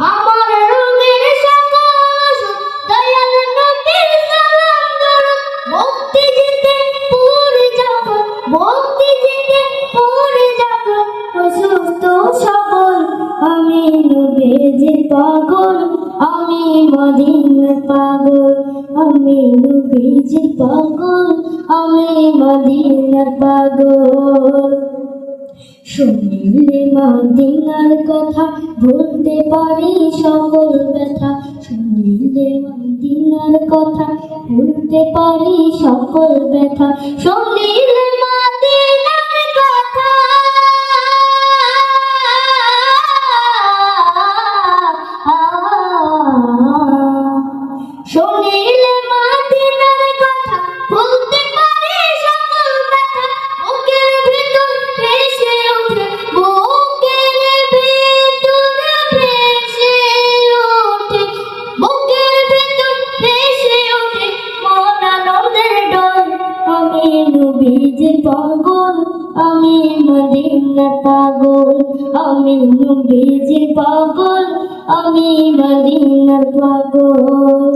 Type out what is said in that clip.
আমার রোগের সকল ওষুধ দয়াল নবীর সালাম দরুদ ভক্তি জিতে পুরে যখন ভক্তি জিতে পুরে যখন অসুস্থ সবল আমি নবীজির পাগল আমি মদিনার পাগল আমি নবীজির পাগল আমি মদিনার পাগল শুনিলে মদিনার কথা ভুলতে পারি সকল ব্যথা শুনিলে মদিনার কথা ভুলতে পারি সকল ব্যথা শুনিলে মদিনার কথা শুনিলে মদিনার কথা ভুলতে পারি সকল ব্যথা বুকের ভিতর ভেসে ওঠে বুকের ভিতর ভেসে ওঠে বুকের ভিতর ভেসে ওঠে মন আনন্দের ডোল আমি নবীজির পাগল আমি মদিনার পাগল আমি নবীজির পাগল আমি মদিনার পাগল।